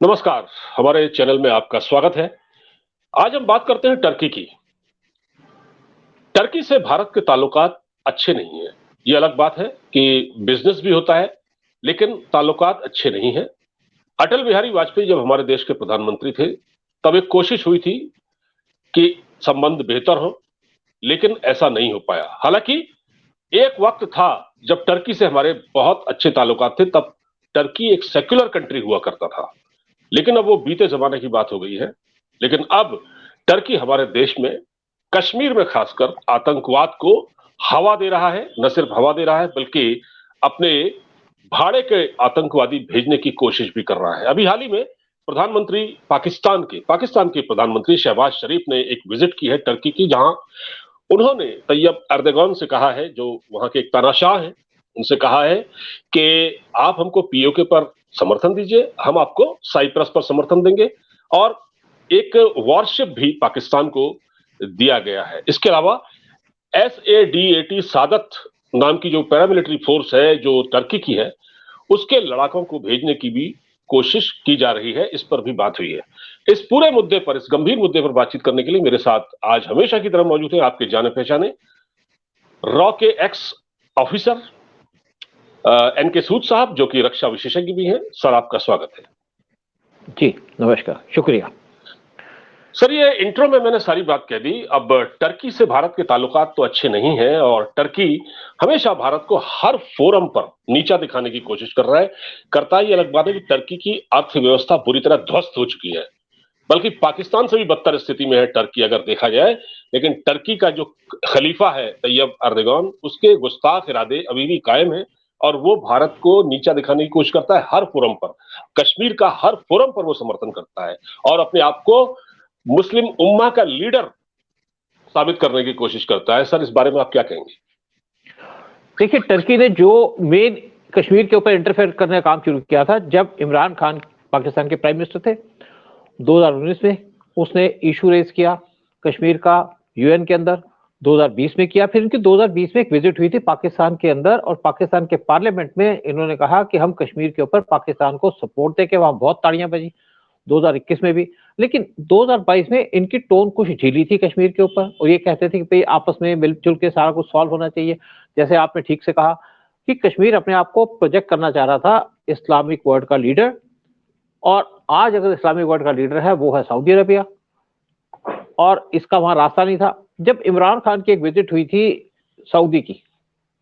नमस्कार। हमारे चैनल में आपका स्वागत है। आज हम बात करते हैं टर्की की। टर्की से भारत के ताल्लुकात अच्छे नहीं हैं। ये अलग बात है कि बिजनेस भी होता है, लेकिन ताल्लुकात अच्छे नहीं हैं। अटल बिहारी वाजपेयी जब हमारे देश के प्रधानमंत्री थे, तब एक कोशिश हुई थी कि संबंध बेहतर हो, लेकिन ऐसा नहीं हो पाया। हालांकि एक वक्त था जब टर्की से हमारे बहुत अच्छे ताल्लुकात थे, तब टर्की एक सेक्युलर कंट्री हुआ करता था। लेकिन अब वो बीते जमाने की बात हो गई है। लेकिन अब टर्की हमारे देश में, कश्मीर में खासकर आतंकवाद को हवा दे रहा है। न सिर्फ हवा दे रहा है, बल्कि अपने भाड़े के आतंकवादी भेजने की कोशिश भी कर रहा है। अभी हाल ही में प्रधानमंत्री पाकिस्तान के प्रधानमंत्री शहबाज शरीफ ने एक विजिट की है टर्की की, जहां उन्होंने तैयब एर्दोगन से कहा है, जो वहां के एक तानाशाह हैं, उनसे कहा है कि आप हमको पीओके पर समर्थन दीजिए, हम आपको साइप्रस पर समर्थन देंगे, और एक वॉरशिप भी पाकिस्तान को दिया गया है। इसके अलावा SADAT सादत नाम की जो पैरामिलिट्री फोर्स है, जो टर्की की है, उसके लड़ाकों को भेजने की भी कोशिश की जा रही है। इस पर भी बात हुई है। इस पूरे मुद्दे पर, इस गंभीर मुद्दे पर बातचीत करने के लिए मेरे साथ आज हमेशा की तरह मौजूद है आपके जाने पहचाने रॉ के एक्स ऑफिसर NK सूद साहब, जो कि रक्षा विशेषज्ञ भी हैं। सर, आपका स्वागत है। जी नमस्कार, शुक्रिया। सर, ये इंट्रो में मैंने सारी बात कह दी। अब टर्की से भारत के ताल्लुकात तो अच्छे नहीं हैं, और टर्की हमेशा भारत को हर फोरम पर नीचा दिखाने की कोशिश कर रहा है। करता ही अलग बात है कि टर्की की अर्थव्यवस्था बुरी तरह ध्वस्त हो चुकी है, बल्कि पाकिस्तान से भी बदतर स्थिति में है टर्की अगर देखा जाए। लेकिन टर्की का जो खलीफा है तैयब एर्दोगन, उसके गुस्ताख इरादे अभी भी कायम है, और वो भारत को नीचा दिखाने की कोशिश करता है हर फोरम पर। कश्मीर का हर फोरम पर वो समर्थन करता है, और अपने आप को मुस्लिम उम्मा का लीडर साबित करने की कोशिश करता है। सर, इस बारे में आप क्या कहेंगे? देखिए, टर्की ने जो मेन कश्मीर के ऊपर इंटरफेयर करने का काम शुरू किया था, जब इमरान खान पाकिस्तान के प्राइम मिनिस्टर थे 2019 में, उसने इशू रेज किया कश्मीर का UN के अंदर। 2020 में किया, फिर इनकी 2020 में एक विजिट हुई थी पाकिस्तान के अंदर, और पाकिस्तान के पार्लियामेंट में इन्होंने कहा कि हम कश्मीर के ऊपर पाकिस्तान को सपोर्ट देके, वहां बहुत ताड़ियां बजी 2021 में भी। लेकिन 2022 में इनकी टोन कुछ ढीली थी कश्मीर के ऊपर, और ये कहते थे कि भाई आपस में मिलजुल के सारा कुछ सॉल्व होना चाहिए। जैसे आपने ठीक से कहा कि कश्मीर अपने आप को प्रोजेक्ट करना चाह रहा था इस्लामिक वर्ल्ड का लीडर, और आज अगर इस्लामिक वर्ल्ड का लीडर है वो है सऊदी अरबिया, और इसका वहां रास्ता नहीं था। जब इमरान खान की एक विजिट हुई थी सऊदी की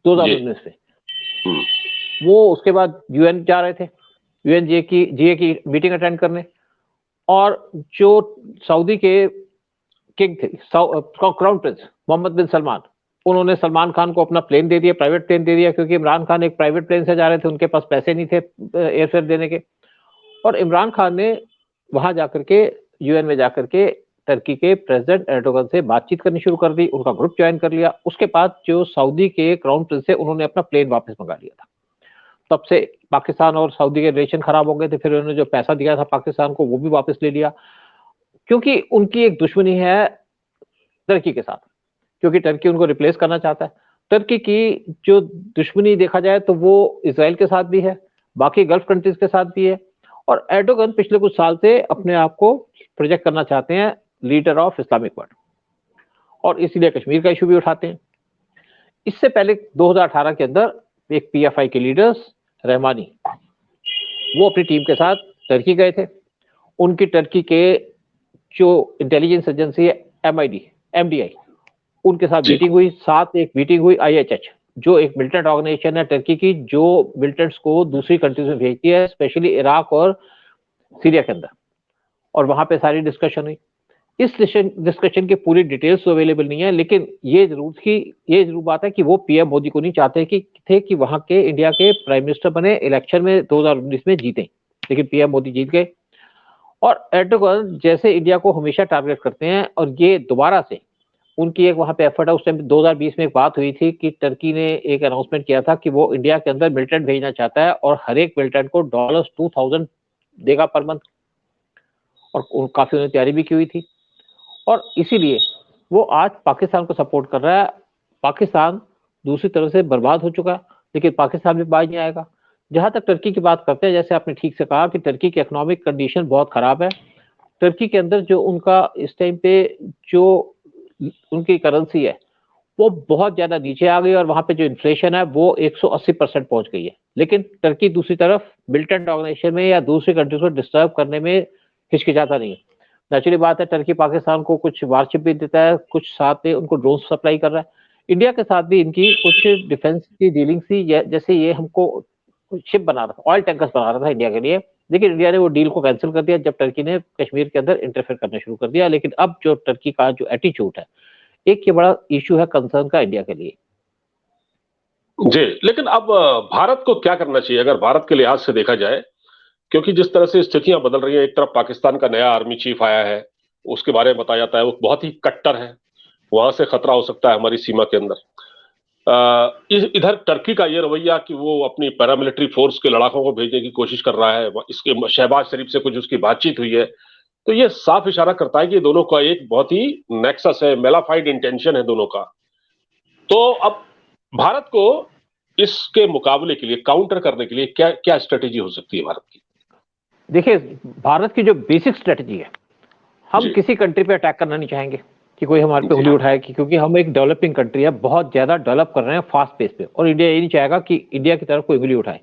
2019 में, वो उसके बाद UN जा रहे थे, UNGA की मीटिंग अटेंड करने, और जो सऊदी के किंग थे, क्राउन प्रिंस मोहम्मद बिन सलमान, उन्होंने सलमान खान को अपना प्लेन दे दिया, प्राइवेट प्लेन दे दिया, क्योंकि इमरान खान एक प्राइवेट प्लेन से जा रहे थे, उनके पास पैसे नहीं थे एयरफेयर देने के। और इमरान खान ने वहां जाकर के UN में जाकर के टर्की के प्रेसिडेंट एर्दोगन से बातचीत करनी शुरू कर दी, उनका ग्रुप ज्वाइन कर लिया। उसके बाद जो सऊदी के क्राउन प्रिंस थे, उन्होंने अपना प्लेन वापस मंगा लिया था। तब से पाकिस्तान और सऊदी के रिलेशन खराब हो गए थे। फिर उन्होंने जो पैसा दिया था पाकिस्तान को, वो भी वापस ले लिया, क्योंकि उनकी एक दुश्मनी है टर्की के साथ, क्योंकि टर्की उनको रिप्लेस करना चाहता है। टर्की की जो दुश्मनी देखा जाए तो वो इजराइल के साथ भी है, बाकी गल्फ कंट्रीज के साथ भी है, और एर्दोगन पिछले कुछ साल से अपने आप को प्रोजेक्ट करना चाहते हैं लीडर ऑफ इस्लामिक वर्ल्ड, और इसीलिए कश्मीर का इशू भी उठाते हैं। इससे पहले 2018 के अंदर एक PFI के लीडर्स रहमानी, वो अपनी टीम के साथ टर्की गए थे। उनकी टर्की के जो इंटेलिजेंस एजेंसी है MDI, उनके साथ मीटिंग हुई। साथ एक मीटिंग हुई IHH, जो एक मिलिटेंट ऑर्गेनाइजेशन है टर्की की, जो मिलिटेंट्स को दूसरी कंट्रीज में भेजती है, स्पेशली इराक और सीरिया के अंदर, और वहां पे सारी डिस्कशन हुई। इस डिस्कशन की पूरी डिटेल्स तो अवेलेबल नहीं है, लेकिन ये जरूर बात है कि वो PM मोदी को नहीं चाहते कि वहां के इंडिया के प्राइम मिनिस्टर बने, इलेक्शन में 2019 में जीते, लेकिन PM मोदी जीत गए। और एर्दोगन जैसे इंडिया को हमेशा टारगेट करते हैं, और ये दोबारा से उनकी एक वहां पे एफर्ट है। उस टाइम 2020 में एक बात हुई थी कि टर्की ने एक अनाउंसमेंट किया था कि वो इंडिया के अंदर मिलिटेंट भेजना चाहता है, और हर एक मिलिटेंट को $2000 देगा पर मंथ, और काफी उन्होंने तैयारी भी की हुई थी। और इसीलिए वो आज पाकिस्तान को सपोर्ट कर रहा है। पाकिस्तान दूसरी तरफ से बर्बाद हो चुका है, लेकिन पाकिस्तान भी बाज नहीं आएगा। जहां तक टर्की की बात करते हैं, जैसे आपने ठीक से कहा कि टर्की की इकोनॉमिक कंडीशन बहुत खराब है। टर्की के अंदर जो उनका इस टाइम पे जो उनकी करेंसी है वो बहुत ज्यादा नीचे आ गई और वहां पे जो इन्फ्लेशन है वो 180% पहुंच गई है। लेकिन टर्की दूसरी तरफ मिलिटेंट ऑर्गेनाइजेशन में या दूसरी कंट्रीज को डिस्टर्ब करने में हिचकिचाता नहीं है। नेचुरली बात है, टर्की पाकिस्तान को कुछ वारशिप भी देता है, कुछ साथ में उनको ड्रोन सप्लाई कर रहा है। इंडिया के साथ भी इनकी कुछ डिफेंस की डीलिंग थी, जैसे ये हमको शिप बना रहा था, ऑयल टैंकर्स बना रहा था इंडिया के लिए, लेकिन इंडिया ने वो डील को कैंसिल कर दिया जब टर्की ने कश्मीर के अंदर इंटरफेयर करना शुरू कर दिया। लेकिन अब जो टर्की का जो एटीट्यूड है, एक ये बड़ा इशू है कंसर्न का इंडिया के लिए। जी, लेकिन अब भारत को क्या करना चाहिए अगर भारत के लिहाज से देखा जाए, क्योंकि जिस तरह से स्थितियां बदल रही हैं, एक तरफ पाकिस्तान का नया आर्मी चीफ आया है, उसके बारे में बताया जाता है वो बहुत ही कट्टर है, वहां से खतरा हो सकता है हमारी सीमा के अंदर। इधर टर्की का ये रवैया कि वो अपनी पैरामिलिट्री फोर्स के लड़ाकों को भेजने की कोशिश कर रहा है, इसके शहबाज शरीफ से कुछ उसकी बातचीत हुई है, तो ये साफ इशारा करता है कि दोनों का एक बहुत ही नेक्सस है, मेलाफाइड इंटेंशन है दोनों का। तो अब भारत को इसके मुकाबले के लिए, काउंटर करने के लिए क्या क्या स्ट्रेटेजी हो सकती है भारत की? देखिए, भारत की जो बेसिक स्ट्रेटजी है, हम जी किसी कंट्री पे अटैक करना नहीं चाहेंगे कि कोई हमारे पे जी उंगली उठाए, क्योंकि हम एक डेवलपिंग कंट्री है, बहुत ज्यादा डेवलप कर रहे हैं फास्ट पेस पे, और इंडिया ये नहीं चाहेगा कि इंडिया की तरफ कोई उंगली उठाए।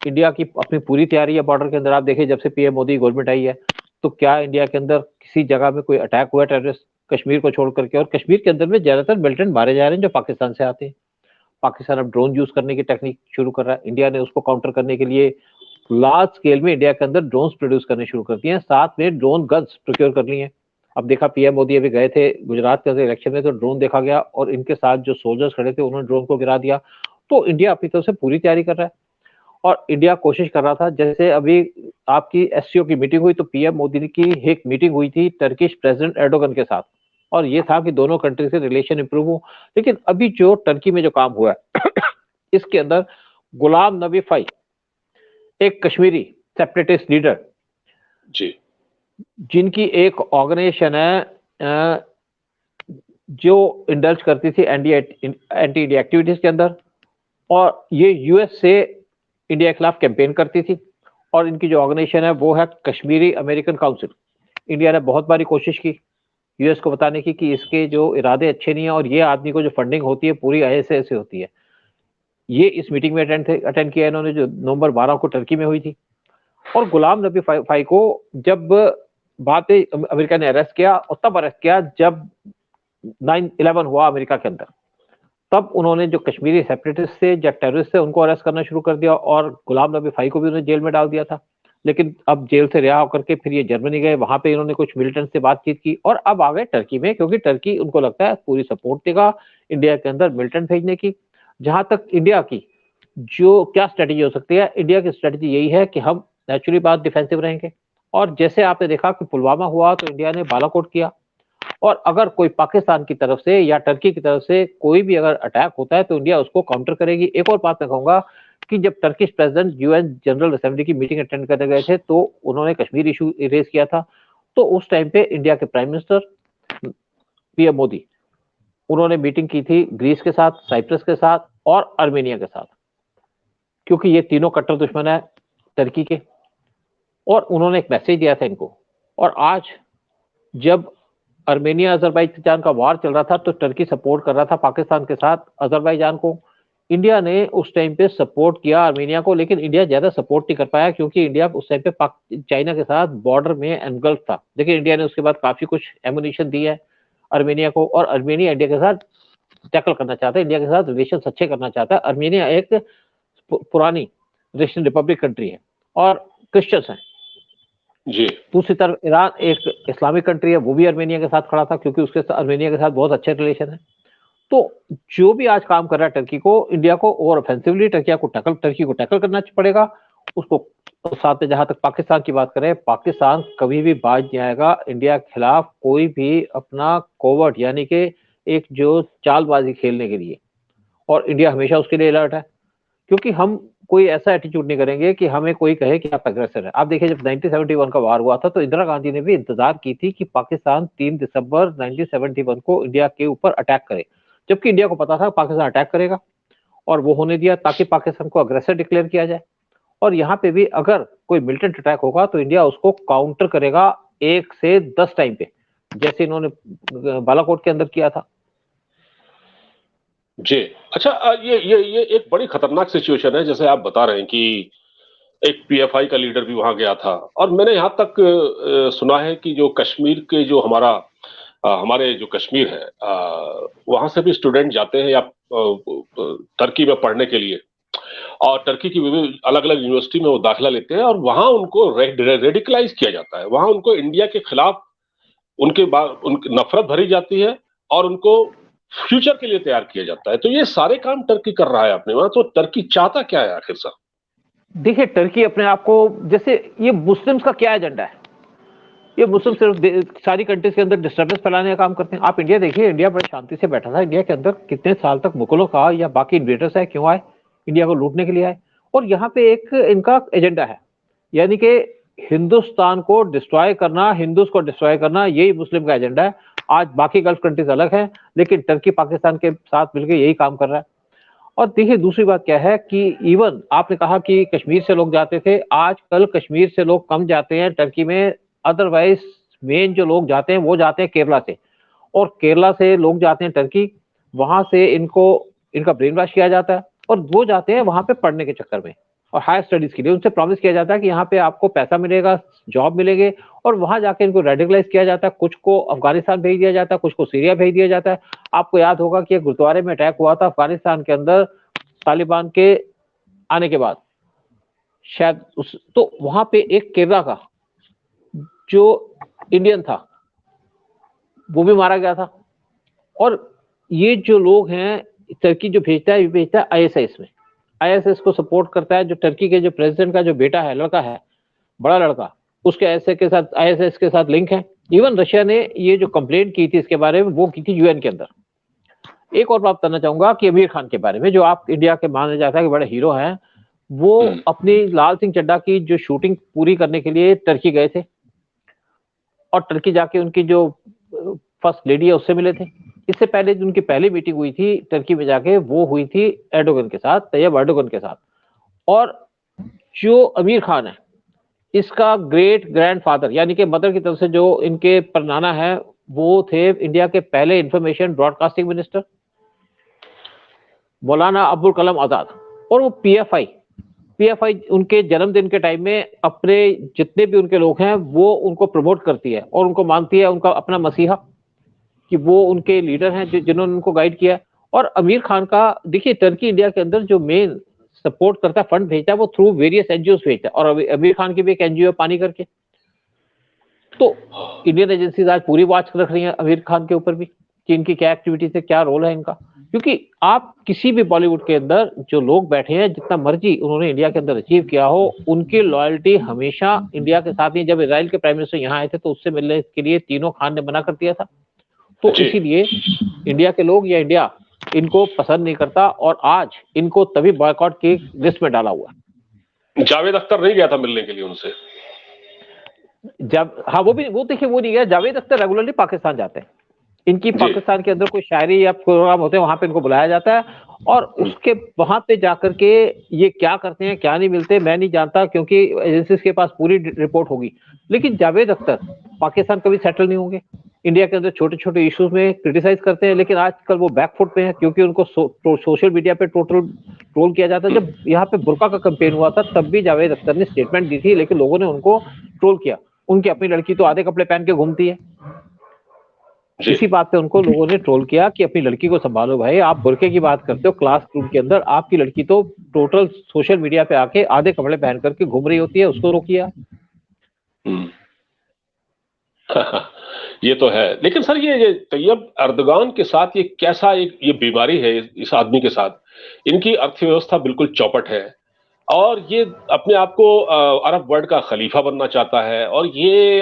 इंडिया की अपनी पूरी तैयारी है बॉर्डर के अंदर। आप देखिए, जब से पीएम मोदी गवर्नमेंट आई है, तो क्या इंडिया के अंदर किसी जगह में कोई अटैक हुआ है टेररिस्ट, कश्मीर को छोड़ करके? और कश्मीर के अंदर में ज्यादातर मिलिटेंट मारे जा रहे हैं जो पाकिस्तान से आते हैं। पाकिस्तान अब ड्रोन यूज करने की टेक्निक शुरू कर रहा है। इंडिया ने उसको काउंटर करने के लिए लार्ज स्केल में इंडिया के अंदर ड्रोन्स प्रोड्यूस करने शुरू कर दिए हैं, साथ में ड्रोन गन्स प्रोक्योर कर ली हैं। अब देखा, पीएम मोदी अभी गए थे गुजरात के अंदर इलेक्शन में, तो ड्रोन देखा गया और इनके साथ जो सोल्जर्स खड़े थे उन्होंने ड्रोन को गिरा दिया। तो इंडिया अपनी तरफ से पूरी तैयारी कर रहा है, और इंडिया कोशिश कर रहा था। जैसे अभी आपकी एससीओ की मीटिंग हुई, तो पीएम मोदी की एक मीटिंग हुई थी टर्किश प्रेसिडेंट एर्डोगन के साथ, और ये था कि दोनों कंट्री से रिलेशन इंप्रूव हो। लेकिन अभी जो टर्की में जो काम हुआ है इसके अंदर गुलाम नबी फाई, एक कश्मीरी सेपरेटिस्ट लीडर, जी जिनकी एक ऑर्गेनाइजेशन है जो इंडल्ज करती थी एंटी इंडिया एक्टिविटीज के अंदर, और ये यूएस से इंडिया के खिलाफ कैंपेन करती थी, और इनकी जो ऑर्गेनाइजेशन है वो है कश्मीरी अमेरिकन काउंसिल। इंडिया ने बहुत बारी कोशिश की यूएस को बताने की कि इसके जो इरादे अच्छे नहीं है, और ये आदमी को जो फंडिंग होती है पूरी ISA से होती है। ये इस मीटिंग में अटेंड किया इन्होंने, जो नवंबर 12 को टर्की में हुई थी। और गुलाम नबी फाई को जब बात अमेरिका ने अरेस्ट किया, और तब अरेस्ट किया जब 9/11 हुआ अमेरिका के अंदर, तब उन्होंने जो कश्मीरी सेपरेटिस्ट थे या टेररिस्ट थे उनको अरेस्ट करना शुरू कर दिया, और गुलाम नबी फाई को भी उन्होंने जेल में डाल दिया था। लेकिन अब जेल से रिहा होकर के फिर ये जर्मनी गए, वहां पे इन्होंने कुछ मिलिटेंट से बातचीत की, और अब आ गए टर्की में, क्योंकि टर्की उनको लगता है पूरी सपोर्ट देगा इंडिया के अंदर मिलिटेंट भेजने की। जहां तक इंडिया की जो क्या स्ट्रेटेजी हो सकती है, इंडिया की स्ट्रेटेजी यही है कि हम नेचुरली बात डिफेंसिव रहेंगे, और जैसे आपने देखा कि पुलवामा हुआ तो इंडिया ने बालाकोट किया, और अगर कोई पाकिस्तान की तरफ से या टर्की की तरफ से कोई भी अगर अटैक होता है तो इंडिया उसको काउंटर करेगी। एक और बात मैं कहूंगा कि जब Turkish president UN general assembly की मीटिंग अटेंड करने गए थे, तो उन्होंने कश्मीर इशू रेज किया था, तो उस टाइम पे इंडिया के प्राइम मिनिस्टर पीएम मोदी, उन्होंने मीटिंग की थी ग्रीस के साथ, साइप्रस के साथ और आर्मेनिया के साथ, क्योंकि ये तीनों कट्टर दुश्मन है टर्की के, और उन्होंने एक मैसेज दिया था इनको। और आज जब आर्मेनिया अजरबैजान का वार चल रहा था, तो टर्की सपोर्ट कर रहा था पाकिस्तान के साथ अजरबैजान को। इंडिया ने उस टाइम पे सपोर्ट किया आर्मेनिया को, लेकिन इंडिया ज्यादा सपोर्ट नहीं कर पाया, क्योंकि इंडिया उस टाइम पे चाइना के साथ बॉर्डर में एनगल्फ था। लेकिन इंडिया ने उसके बाद काफी कुछ एमुनिशन दी है आर्मेनिया को, और आर्मेनिया इंडिया के साथ टैकल करना चाहता है, इंडिया के साथ रिलेशन अच्छे करना चाहता है। आर्मेनिया एक पुरानी रशियन रिपब्लिक कंट्री है और क्रिश्चियंस हैं। जी दूसरी तरफ ईरान एक इस्लामिक कंट्री है, वो भी आर्मेनिया के साथ खड़ा था, क्योंकि उसके साथ आर्मेनिया के साथ बहुत अच्छे रिलेशन है। तो जो भी आज काम कर रहा है टर्की को, इंडिया को ओवर ऑफेंसिवली टर्की को टैकल करना पड़ेगा उसको। साथ में जहां तक पाकिस्तान की बात करें, पाकिस्तान कभी भी बाज नहीं आएगा इंडिया के खिलाफ कोई भी अपना कोवर्ट यानी कि एक जो चालबाजी खेलने के लिए, और इंडिया हमेशा उसके लिए अलर्ट है, क्योंकि हम कोई ऐसा एटीट्यूड नहीं करेंगे कि हमें कोई कहे कि आप अग्रेसर है। आप देखिए, जब 1971 का वार हुआ था तो इंदिरा गांधी ने भी इंतजार की थी कि पाकिस्तान 3 दिसंबर 1971 को इंडिया के ऊपर अटैक करे, जबकि इंडिया को पता था पाकिस्तान अटैक करेगा, और वो होने दिया ताकि पाकिस्तान को अग्रेसर डिक्लेयर किया जाए। और यहाँ पे भी अगर कोई मिलिटेंट अटैक होगा तो इंडिया उसको काउंटर करेगा 1 से 10 टाइम पे, जैसे इन्होंने बालाकोट के अंदर किया था। जी। अच्छा, ये एक बड़ी खतरनाक सिचुएशन है, जैसे आप बता रहे हैं कि एक पीएफआई का लीडर भी वहां गया था, और मैंने यहाँ तक सुना है कि जो कश्मीर के जो हमारे जो कश्मीर है, वहां से भी स्टूडेंट जाते हैं या टर्की में पढ़ने के लिए, और टर्की की अलग अलग यूनिवर्सिटी में वो दाखिला लेते हैं, और वहां उनको रेडिकलाइज किया जाता है, वहां उनको इंडिया के खिलाफ उनकी नफरत भरी जाती है, और उनको फ्यूचर के लिए तैयार किया जाता है। तो ये सारे काम टर्की कर रहा है अपने वहां, तो टर्की चाहता क्या है आखिर सर? देखिए, टर्की अपने आप को, जैसे ये मुस्लिम्स का क्या एजेंडा है, ये मुस्लिम सिर्फ सारी कंट्रीज के अंदर डिस्टर्बेंस फैलाने का काम करते हैं। आप इंडिया देखिए, इंडिया बड़ी शांति से बैठा था। इंडिया के अंदर कितने साल तक मुगलों का या बाकी इन्वेडर्स आए, क्यों आए? इंडिया को लूटने के लिए आए। और यहाँ पे एक इनका एजेंडा है, यानी कि हिंदुस्तान को डिस्ट्रॉय करना, हिंदूज को डिस्ट्रॉय करना, यही मुस्लिम का एजेंडा है। आज बाकी गल्फ कंट्रीज अलग है, लेकिन टर्की पाकिस्तान के साथ मिलकर यही काम कर रहा है। और देखिए, दूसरी बात क्या है कि इवन आपने कहा कि कश्मीर से लोग जाते थे, आजकल कश्मीर से लोग कम जाते हैं टर्की में। अदरवाइज मेन जो लोग जाते हैं वो जाते हैं केरला से, और केरला से लोग जाते हैं टर्की। वहां से इनका ब्रेन वॉश किया जाता है, और वो जाते हैं वहां पे पढ़ने के चक्कर में और हायर स्टडीज के लिए। उनसे प्रॉमिस किया जाता है कि यहाँ पे आपको पैसा मिलेगा, जॉब मिलेंगे, और वहां जाके इनको रेडिकलाइज किया जाता है। कुछ को अफगानिस्तान भेज दिया जाता है, कुछ को सीरिया भेज दिया जाता है। आपको याद होगा कि एक गुरुद्वारे में अटैक हुआ था अफगानिस्तान के अंदर तालिबान के आने के बाद, शायद तो वहां पे एक केरला का जो इंडियन था वो भी मारा गया था। और ये जो लोग हैं, टर्की जो भेजता है, ये भेजता है आईएसआईएस में, आईएसआईएस को सपोर्ट करता है। जो टर्की के जो प्रेसिडेंट का जो बेटा है, लड़का है, बड़ा लड़का, उसके आईएसआईएस के साथ लिंक है। इवन रशिया ने ये जो कंप्लेंट की थी इसके बारे में, वो की थी यूएन के अंदर। एक और बात करना चाहूंगा कि आमिर खान के बारे में, जो आप इंडिया के माना जाता है कि बड़े हीरो हैं, वो अपनी लाल सिंह चड्ढा की जो शूटिंग पूरी करने के लिए टर्की गए थे, और टर्की जाके उनकी जो फर्स्ट लेडी है उससे मिले थे। इससे पहले जो उनकी पहली मीटिंग हुई थी टर्की में जाके, वो हुई थी एर्डोगन के साथ, तैयब एर्डोगन के साथ। और जो आमिर खान है, इसका ग्रेट ग्रैंडफादर यानी कि मदर की तरफ से जो इनके परनाना है, वो थे इंडिया के पहले इंफॉर्मेशन ब्रॉडकास्टिंग मिनिस्टर मौलाना अब्दुल कलाम आजाद। और वो पीएफआई उनके जन्मदिन के टाइम में अपने जितने भी उनके लोग हैं वो उनको प्रमोट करती है और उनको मानती है उनका अपना मसीहा, कि वो उनके लीडर हैं जिन्होंने उनको गाइड किया। और आमिर खान का देखिए, टर्की इंडिया के अंदर जो मेन सपोर्ट करता है, फंड भेजता है, वो थ्रू वेरियस एनजीओ भेजता है। और आमिर खान की भी एक एनजीओ पानी करके। तो इंडियन एजेंसीज आज पूरी वॉच रख रही हैं आमिर खान के ऊपर भी, कि इनकी क्या एक्टिविटीज है, क्या रोल है इनका। क्योंकि आप किसी भी बॉलीवुड के अंदर जो लोग बैठे हैं, जितना मर्जी उन्होंने इंडिया के अंदर अचीव किया हो, उनकी लॉयल्टी हमेशा इंडिया के साथ ही। जब इजराइल के प्राइम मिनिस्टर यहाँ आए थे तो उससे मिलने के लिए तीनों खान ने मना कर दिया था। तो इसीलिए इंडिया के लोग या इंडिया इनको पसंद नहीं करता, और आज इनको तभी बॉयकॉट की लिस्ट में डाला हुआ। जावेद अख्तर नहीं गया था मिलने के लिए उनसे? जब हाँ, वो देखिए, वो नहीं गया। जावेद अख्तर रेगुलरली पाकिस्तान जाते हैं। इनकी पाकिस्तान के अंदर कोई शायरी या प्रोग्राम होते हैं, वहां पे इनको बुलाया जाता है, और उसके वहां पे जाकर के ये क्या करते हैं, क्या नहीं मिलते, मैं नहीं जानता, क्योंकि एजेंसीज के पास पूरी रिपोर्ट होगी। लेकिन जावेद अख्तर पाकिस्तान कभी सेटल नहीं होंगे। इंडिया के अंदर छोटे छोटे इश्यूज में क्रिटिसाइज करते हैं, लेकिन आजकल वो बैकफुट पे हैं, क्योंकि उनको सोशल मीडिया पे टोटल ट्रोल किया जाता है। जब यहाँ पे बुर्का का कैंपेन हुआ था, तब भी जावेद अख्तर ने स्टेटमेंट दी थी, लेकिन लोगों ने उनको ट्रोल किया। उनकी अपनी लड़की तो आधे कपड़े पहन के घूमती है, इसी बात पे उनको लोगों ने ट्रोल किया कि अपनी लड़की को संभालो भाई, आप बुरके की बात करते हो क्लासरूम के अंदर, आपकी लड़की तो टोटल सोशल मीडिया पे आके आधे कपड़े पहन करके घूम रही होती है, उसको रोकिए। ये तो है। लेकिन सर, ये तैयब एर्दोगान के साथ ये कैसा ये बीमारी है इस आदमी के साथ? इनकी अर्थव्यवस्था बिल्कुल चौपट है, और ये अपने आप को अरब वर्ल्ड का खलीफा बनना चाहता है, और ये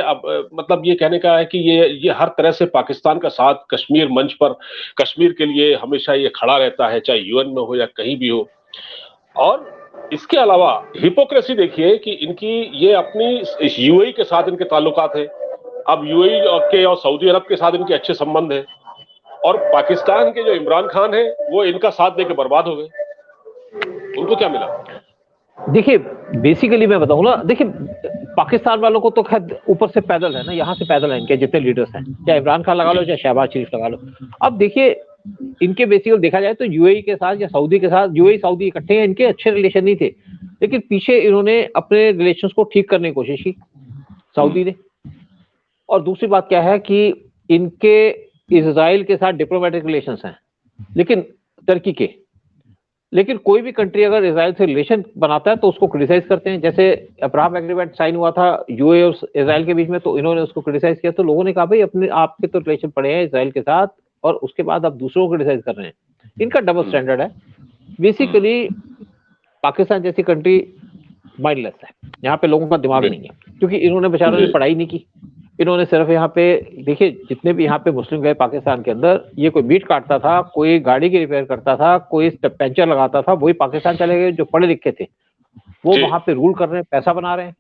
मतलब ये कहने का है कि ये हर तरह से पाकिस्तान का साथ कश्मीर मंच पर, कश्मीर के लिए हमेशा ये खड़ा रहता है, चाहे यूएन में हो या कहीं भी हो। और इसके अलावा हिपोक्रेसी देखिए कि इनकी ये अपनी यूएई के साथ इनके ताल्लुकात है। अब यूएई के और सऊदी अरब के साथ इनके अच्छे संबंध हैं, और पाकिस्तान के जो इमरान खान है वो इनका साथ देकर बर्बाद हो गए। उनको क्या मिला? देखिए बेसिकली मैं बताऊं ना, देखिए पाकिस्तान वालों को तो खैर ऊपर से पैदल है ना, यहाँ से पैदल है इनके जितने लीडर्स हैं, चाहे इमरान खान लगा लो चाहे शहबाज शरीफ लगा लो। अब देखिए इनके बेसिकली देखा जाए तो यूएई के साथ या सऊदी के साथ, यूएई सऊदी इकट्ठे हैं, इनके अच्छे रिलेशन नहीं थे, लेकिन पीछे इन्होंने अपने रिलेशंस को ठीक करने की कोशिश की सऊदी ने। और दूसरी बात क्या है कि इनके इजराइल के साथ डिप्लोमेटिक रिलेशंस हैं, लेकिन टर्की के, लेकिन कोई भी कंट्री अगर इजराइल से रिलेशन बनाता है तो उसको क्रिटिसाइज करते हैं। जैसे अब्राहम एग्रीमेंट साइन हुआ था यूए और इजराइल के बीच में, तो इन्होंने उसको क्रिटिसाइज किया, तो लोगों ने कहा भाई अपने आपके तो रिलेशन पड़े हैं इजराइल के साथ और उसके बाद आप दूसरों को क्रिटिसाइज कर रहे हैं। इनका डबल स्टैंडर्ड है। बेसिकली पाकिस्तान जैसी कंट्री माइंडलेस है, यहाँ पे लोगों का दिमाग नहीं है, क्योंकि इन्होंने बेचारों ने पढ़ाई नहीं की। इन्होंने सिर्फ यहाँ पे देखिए जितने भी यहाँ पे मुस्लिम गए पाकिस्तान के अंदर, ये कोई मीट काटता था, कोई गाड़ी की रिपेयर करता था, कोई पंचर लगाता था, वही पाकिस्तान चले गए। जो पढ़े लिखे थे वो वहां पे रूल कर रहे हैं, पैसा बना रहे हैं,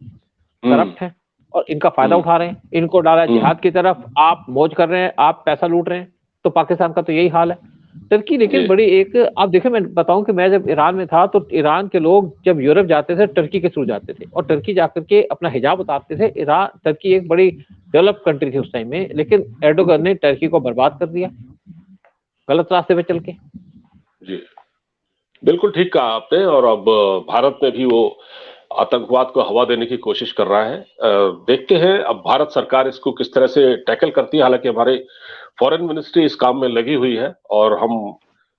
करप्ट हैं और इनका फायदा उठा रहे हैं। इनको डाला जिहाद की तरफ, आप मौज कर रहे हैं, आप पैसा लूट रहे हैं। तो पाकिस्तान का तो यही हाल है। टर्की लेकिन बड़ी एक, आप देखिए मैं बताऊं कि मैं जब ईरान में था तो ईरान के लोग जब यूरोप जाते थे टर्की के थ्रू जाते थे और टर्की जाकर के अपना हिजाब उतारते थे। ईरान टर्की एक बड़ी डेवलप कंट्री थी उस टाइम में, लेकिन एर्डोगन ने टर्की को बर्बाद कर दिया गलत रास्ते पे चल के। जी बिल्कुल ठीक कहा आपने। और अब भारत में भी वो आतंकवाद को हवा देने की कोशिश कर रहा है। देखते हैं अब भारत सरकार इसको किस तरह से टैकल करती है। हालांकि हमारे फॉरेन मिनिस्ट्री इस काम में लगी हुई है और हम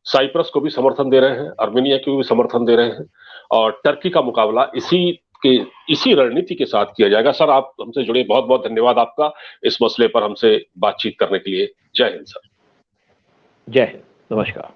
साइप्रस को भी समर्थन दे रहे हैं, अर्मेनिया को भी समर्थन दे रहे हैं और टर्की का मुकाबला इसी रणनीति के साथ किया जाएगा। सर आप हमसे जुड़े, बहुत बहुत धन्यवाद आपका इस मसले पर हमसे बातचीत करने के लिए। जय हिंद सर। जय हिंद, नमस्कार।